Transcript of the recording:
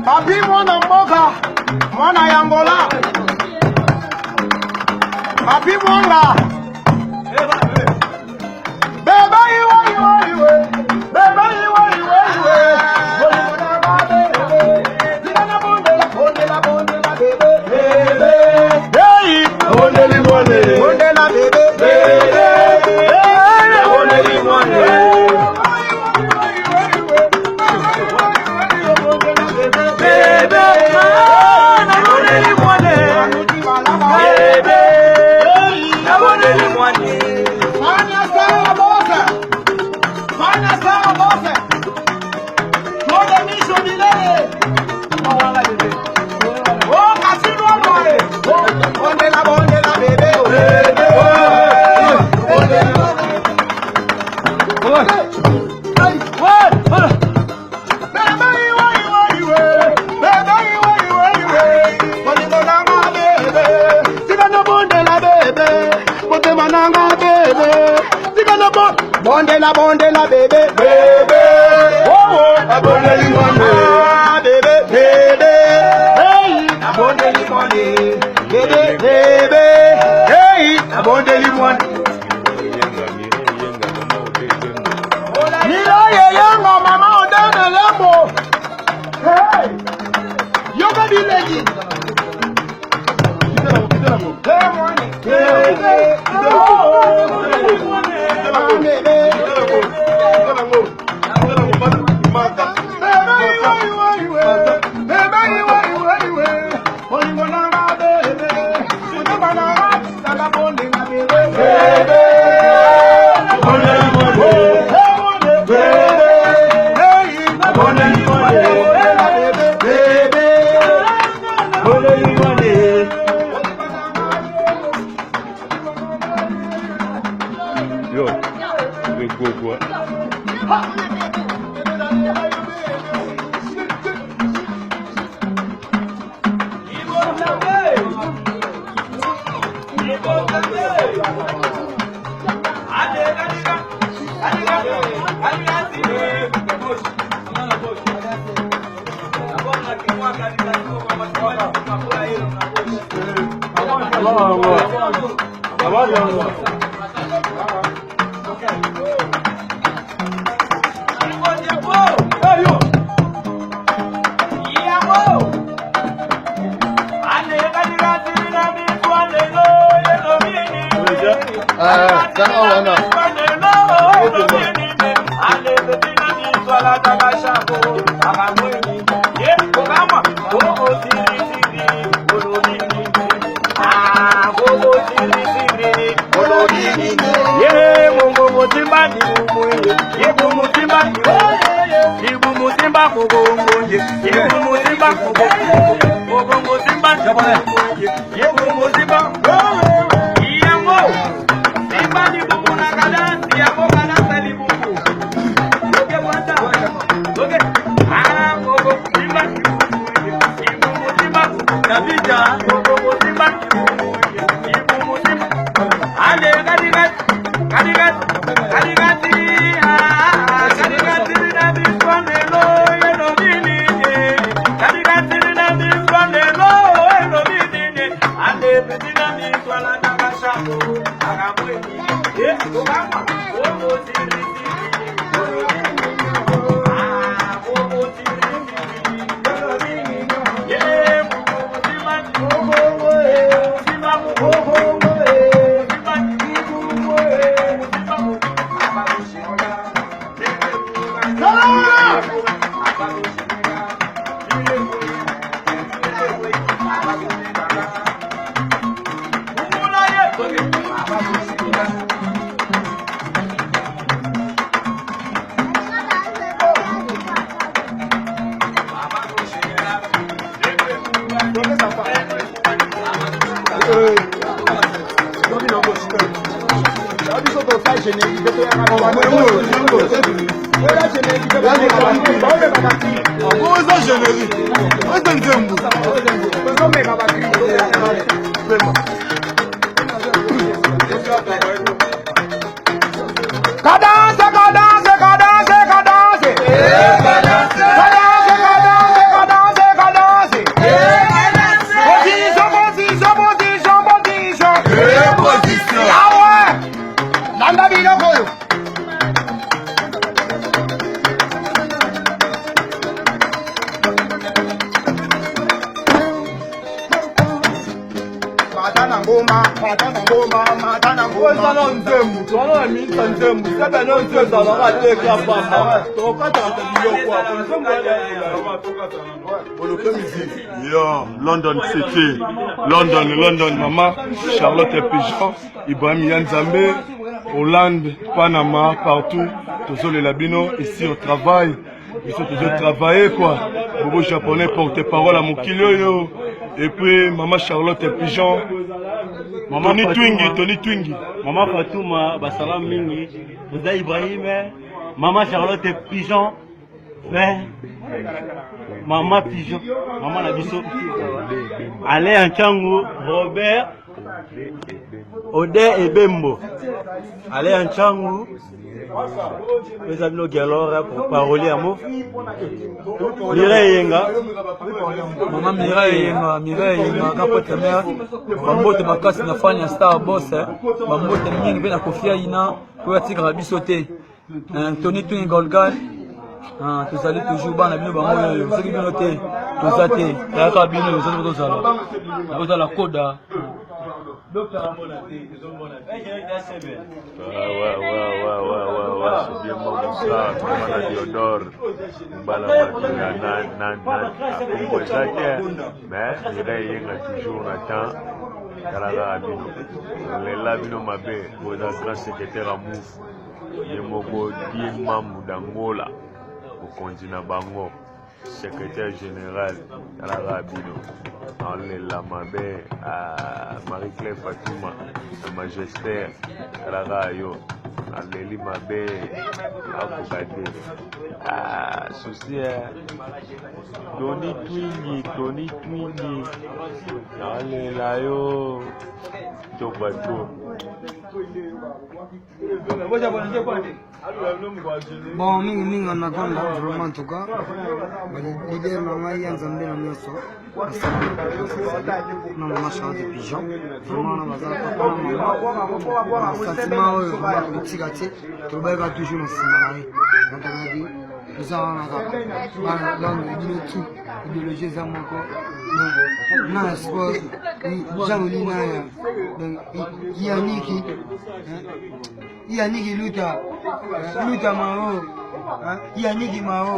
Papi mwana mboga, mwana ya Angola. Papi mwanga. Beba iwe iwe iwe. Beba iwe iwe iwe. Bonde la bebe. Zina na bonde la bebe. Bebe. Hey. Bonde li bonde. Bonde la bebe. Bebe. Hey. Bonde li bonde. Bonde la bebe, bebe, oh, bonde li bonde, bebe, bebe, hey, bonde li bonde, bebe, bebe, hey, bonde li bonde. Nilo ye yango mama odana lembo, hey, yoga di legi. Hey, money, hey, London City, London, Maman, Charlotte Pigeon, Ibrahim Yanzambe, Hollande, Panama, partout, tous les labino, ici au travail, ils sont tous travailler quoi. Bobo japonais porte-parole à Mokilio, et puis Maman Charlotte Pigeon, Maman Tony Twingi, Maman Fatouma, Bassalam Mingi, Bouda Ibrahim, Maman Charlotte Pigeon, Maman Pigeon, Maman Labisso, Alain Changu, Robert, Ode et Bembo, Alain Changu, les amis Galora pour parler à moi, Mireille Yenga, Maman Mireille Yenga, capote mère, Bambote Makasi na fanya star boss, Bambote mingi bena kofia ina, pour tigra bisoté, Tony Twin Golgan. Tous allez toujours bas na bino bango ceux qui bino te tous até ya ka bino tous allez tous allez vous la coda docteur Amona te ils ont bona c'est bien mon ça Mana Diodor bala mais il est toujours na temps kalaga bino les labino mabe au grand secrétaire à Mouf yemoko di mamu d'Angola au continent bango secrétaire général Kalagabino en la mabe à Marie-Claire Fatouma à Magistère Kalagayo à Leli mabe à Bukade à souci Tony Twingi allez là yo Tobato. Bon, mingi on a gonna vraiment en tout cas. L'idée maman Yanzambe na mioso. Na maman Charlotte Pigeon. Vraiment na bazala papa maman. Sentiment oyo ba kutikati. Tobeka toujours na simana. Ntangabi. Nous avons la langue tout idéologie za moko. Na sport Jean-Louis Naya. Donc Yannick Luta Mao. Yannick Mao.